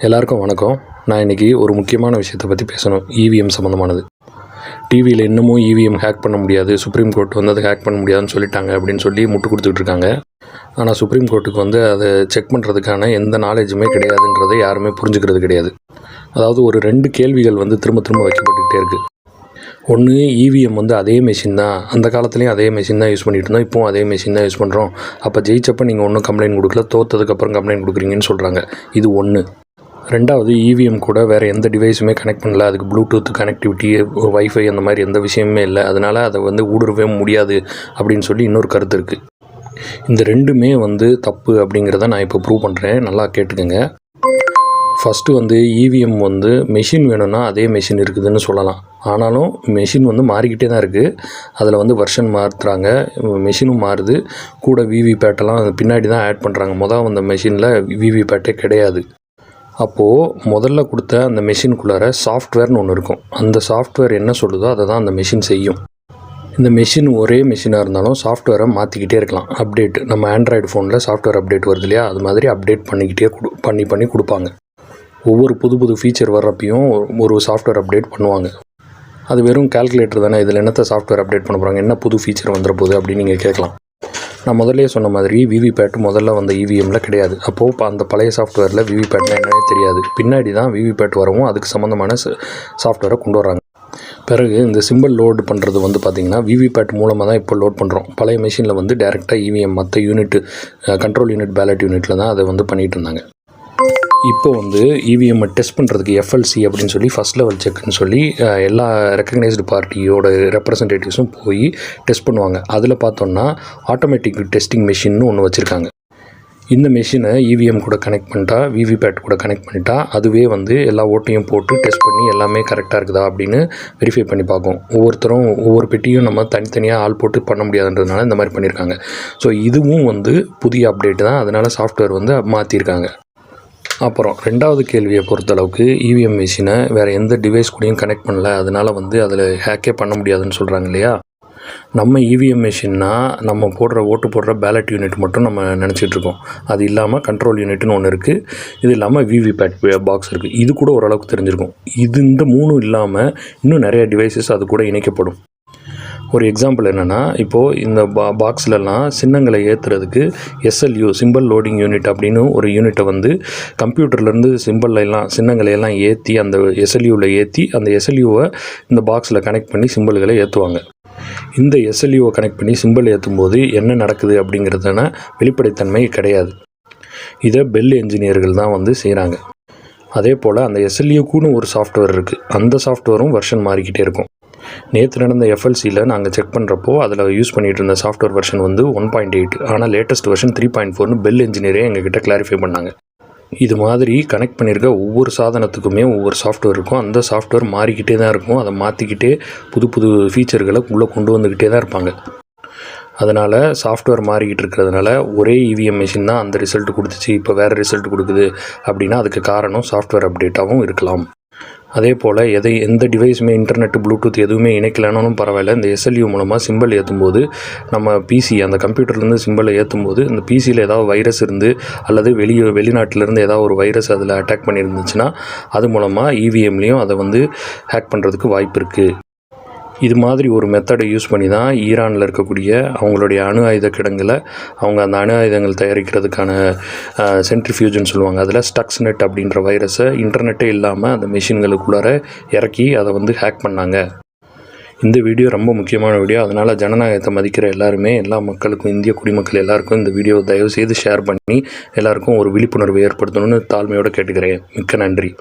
எல்லாருக்கும் வணக்கம். நான் இன்றைக்கி ஒரு முக்கியமான விஷயத்தை பற்றி பேசணும். இவிஎம் சம்மந்தமானது. டிவியில் இன்னமும் இவிஎம் ஹேக் பண்ண முடியாது, சுப்ரீம் கோர்ட் வந்து அதை ஹேக் பண்ண முடியாதுன்னு சொல்லிட்டாங்க அப்படின்னு சொல்லி முட்டு கொடுத்துட்டு இருக்காங்க. ஆனால் சுப்ரீம் கோர்ட்டுக்கு வந்து அதை செக் பண்ணுறதுக்கான எந்த நாலேஜுமே கிடையாதுன்றதை யாருமே புரிஞ்சுக்கிறது கிடையாது. அதாவது ஒரு 2 கேள்விகள் வந்து திரும்ப திரும்ப வைக்கப்பட்டுக்கிட்டே இருக்குது. ஒன்று, இவிஎம் வந்து அதே மெஷின் தான், அந்த காலத்துலேயும் அதே மெஷின் தான் யூஸ் பண்ணிகிட்டு இருந்தோம், இப்போவும் அதே மெஷின் தான் யூஸ் பண்ணுறோம். அப்போ ஜெயிச்சப்போ நீங்கள் ஒன்றும் கம்ப்ளைண்ட் கொடுக்கல, தோற்றதுக்கப்புறம் கம்ப்ளைண்ட் கொடுக்குறீங்கன்னு சொல்கிறாங்க. இது ஒன்று. ரெண்டாவது, இவிஎம் கூட வேறு எந்த டிவைஸுமே கனெக்ட் பண்ணல, அதுக்கு ப்ளூடூத் கனெக்டிவிட்டி, வைஃபை அந்த மாதிரி எந்த விஷயமே இல்லை, அதனால் அதை வந்து ஊடுருவே முடியாது அப்படின்னு சொல்லி இன்னொரு கருத்து இருக்குது. இந்த ரெண்டுமே வந்து தப்பு அப்படிங்கிறத நான் இப்போ ப்ரூவ் பண்ணுறேன், நல்லா கேட்டுக்கோங்க. ஃபஸ்ட்டு வந்து இவிஎம் வந்து மெஷின் வேணும்னா அதே மெஷின் இருக்குதுன்னு சொல்லலாம். ஆனாலும் மெஷின் வந்து மாறிக்கிட்டே தான் இருக்குது. அதில் வந்து வெர்ஷன் மாற்றுறாங்க, மெஷினும் மாறுது, கூட விவிபேட்டெல்லாம் பின்னாடி தான் ஆட் பண்ணுறாங்க. அந்த மெஷினில் விவிபேட்டே கிடையாது. அப்போது முதல்ல கொடுத்த அந்த மெஷினுக்குள்ளார சாஃப்ட்வேர்னு ஒன்று இருக்கும். அந்த சாஃப்ட்வேர் என்ன சொல்லுதோ அதை தான் அந்த மெஷின் செய்யும். இந்த மெஷின் ஒரே மெஷினாக இருந்தாலும் சாஃப்ட்வேரை மாற்றிக்கிட்டே இருக்கலாம். அப்டேட், நம்ம ஆண்ட்ராய்டு ஃபோனில் சாஃப்ட்வேர் அப்டேட் வருது இல்லையா, அது மாதிரி அப்டேட் பண்ணிக்கிட்டே பண்ணி கொடுப்பாங்க. ஒவ்வொரு புது ஃபீச்சர் வர்றப்பையும் ஒரு சாஃப்ட்வேர் அப்டேட் பண்ணுவாங்க. அது வெறும் கால்குலேட்டர் தானே, இதில் என்னத்தை சாஃப்ட்வேர் அப்டேட் பண்ண போகிறாங்க, என்ன புது ஃபீச்சர் வந்துட போகுது அப்படின்னு நீங்கள் கேட்கலாம். நான் முதல்லே சொன்ன மாதிரி விவிபேட் முதல்ல வந்த இவிஎம்மில் கிடையாது. அப்போது அந்த பழைய சாஃப்ட்வேரில் விவிபேட்னா என்னன்னே தெரியாது. பின்னாடி தான் விவிபேட் வரவும் அதுக்கு சம்மந்தமான சாஃப்ட்வேரை கொண்டு வராங்க. பிறகு இந்த சிம்பிள் லோடு பண்ணுறது வந்து பார்த்திங்கன்னா விவிபேட் மூலமாக தான் இப்போ லோட் பண்ணுறோம். பழைய மெஷினில் வந்து டேரெக்டாக இவிஎம் மற்ற யூனிட்டு, கண்ட்ரோல் யூனிட், பேலட் யூனிட்டில் தான் அதை வந்து பண்ணிகிட்டு இருந்தாங்க. இப்போ வந்து இவிஎம்மை டெஸ்ட் பண்ணுறதுக்கு எஃப்எல்சி அப்படின்னு சொல்லி ஃபஸ்ட் லெவல் செக்குன்னு சொல்லி எல்லா ரெக்கக்னைஸ்டு பார்ட்டியோட ரெப்ரசன்டேட்டிவ்ஸும் போய் டெஸ்ட் பண்ணுவாங்க. அதில் பார்த்தோன்னா ஆட்டோமேட்டிக் டெஸ்டிங் மெஷின்னு ஒன்று வச்சுருக்காங்க. இந்த மெஷினை இவிஎம் கூட கனெக்ட் பண்ணிட்டா, விவிபேட் கூட கனெக்ட் பண்ணிட்டா, அதுவே வந்து எல்லா ஓட்டையும் போட்டு டெஸ்ட் பண்ணி எல்லாமே கரெக்டாக இருக்குதா அப்படின்னு வெரிஃபை பண்ணி பார்க்கும். ஒவ்வொருத்தரும் ஒவ்வொரு பெட்டியும் நம்ம தனித்தனியாக ஆள் போட்டு பண்ண முடியாதுன்றதுனால இந்த மாதிரி பண்ணியிருக்காங்க. ஸோ இதுவும் வந்து புதிய அப்டேட் தான், அதனால் சாஃப்ட்வேர் வந்து மாற்றிருக்காங்க. அப்புறம் 2வது கேள்வியை பொறுத்தளவுக்கு இவிஎம் மெஷினை வேறு எந்த டிவைஸ் கூடயும் கனெக்ட் பண்ணல, அதனால் வந்து அதில் ஹேக்கே பண்ண முடியாதுன்னு சொல்கிறாங்க இல்லையா. நம்ம இவிஎம் மெஷின்னா நம்ம ஓட்டு போடுற பேலட் யூனிட் மட்டும் நம்ம நினச்சிட்ருக்கோம். அது இல்லாமல் கண்ட்ரோல் யூனிட்னு ஒன்று இருக்குது, இது இல்லாமல் விவிபேட் பாக்ஸ் இருக்குது. இது கூட ஓரளவுக்கு தெரிஞ்சிருக்கும். இந்த 3 இல்லாமல் இன்னும் நிறைய டிவைசஸ் அது கூட இணைக்கப்படும். ஒரு எக்ஸாம்பிள் என்னென்னா, இப்போது இந்த பாக்ஸ்லலாம் சின்னங்களை ஏற்றுறதுக்கு எஸ்எல்யூ, சிம்பிள் லோடிங் யூனிட் அப்படின்னு ஒரு யூனிட்டை வந்து கம்ப்யூட்டர்லேருந்து சின்னங்களையெல்லாம் ஏற்றி அந்த எஸ்எல்யூவில் ஏற்றி அந்த எஸ்எல்யூவை இந்த பாக்ஸில் கனெக்ட் பண்ணி சிம்பிள்களை ஏற்றுவாங்க. இந்த எஸ்எல்யூவை கனெக்ட் பண்ணி சிம்பிள் ஏற்றும் போது என்ன நடக்குது அப்படிங்கிறதான வெளிப்படைத்தன்மை கிடையாது. இதை பெல் என்ஜினியர்கள் தான் வந்து செய்கிறாங்க. அதே போல் அந்த எஸ்எல்யூக்குன்னு ஒரு சாஃப்ட்வேர் இருக்குது, அந்த சாஃப்ட்வேரும் வெர்ஷன் மாறிக்கிட்டே இருக்கும். நேற்று நடந்த எஃப்எல்சியில் நாங்கள் செக் பண்ணுறப்போ அதில் யூஸ் பண்ணிகிட்டு இருந்த சாஃப்ட்வேர் வெர்ஷன் வந்து 1.8, ஆனால் லேட்டஸ்ட் வெர்ஷன் 3.4னு பெல் என்ஜினியரே எங்ககிட்ட கிளாரிஃபை பண்ணாங்க. இது மாதிரி கனெக்ட் பண்ணியிருக்க ஒவ்வொரு சாதனத்துக்குமே ஒவ்வொரு சாஃப்ட்வேர் இருக்கும். அந்த சாஃப்ட்வேர் மாறிக்கிட்டே தான் இருக்கும். அதை மாற்றிக்கிட்டே புது ஃபீச்சர்களை உள்ளே கொண்டு வந்துக்கிட்டே தான் இருப்பாங்க. அதனால் சாஃப்ட்வேர் மாறிக்கிட்டு இருக்கிறதுனால ஒரே இவிஎம் மெஷின் தான் அந்த ரிசல்ட் கொடுத்துச்சு, இப்போ வேறு ரிசல்ட் கொடுக்குது அப்படின்னா அதுக்கு காரணம் சாஃப்ட்வேர் அப்டேட்டாகவும் இருக்கலாம். அதே போல் எந்த டிவைஸுமே இன்டர்நெட், ப்ளூடூத் எதுவுமே இணைக்கலனாலும் பரவாயில்ல, இந்த எஸ்எல்யூ மூலமாக சிம்பிள் ஏற்றும்போது நம்ம பிசி, அந்த கம்ப்யூட்டர்லேருந்து சிம்பிளை ஏற்றும்போது இந்த பிசியில் ஏதாவது வைரஸ் இருந்து அல்லது வெளிநாட்டிலேருந்து ஏதாவது ஒரு வைரஸ் அதில் அட்டாக் பண்ணியிருந்துச்சுன்னா அது மூலமாக இவிஎம்லேயும் அதை வந்து ஹேக் பண்ணுறதுக்கு வாய்ப்பு இருக்குது. இது மாதிரி ஒரு மெத்தடை யூஸ் பண்ணி தான் ஈரானில் இருக்கக்கூடிய அவங்களுடைய அணு ஆயுத கிடங்கில் அவங்க அந்த அணு ஆயுதங்கள் தயாரிக்கிறதுக்கான சென்ட்ரிஃபியூஜ்னு சொல்லுவாங்க, அதில் ஸ்டக்ஸ்நெட் அப்படின்ற வைரஸை இன்டர்நெட்டே இல்லாமல் அந்த மெஷின்களுக்குள்ளார இறக்கி அதை வந்து ஹேக் பண்ணாங்க. இந்த வீடியோ ரொம்ப முக்கியமான வீடியோ, அதனால் ஜனநாயகத்தை மதிக்கிற எல்லாருமே, எல்லா மக்களுக்கும், இந்திய குடிமக்கள் எல்லாருக்கும் இந்த வீடியோவை தயவுசெய்து ஷேர் பண்ணி எல்லாருக்கும் ஒரு விழிப்புணர்வு ஏற்படுத்தணும்னு தாழ்மையோடு கேட்டுக்கிறேன். மிக்க நன்றி.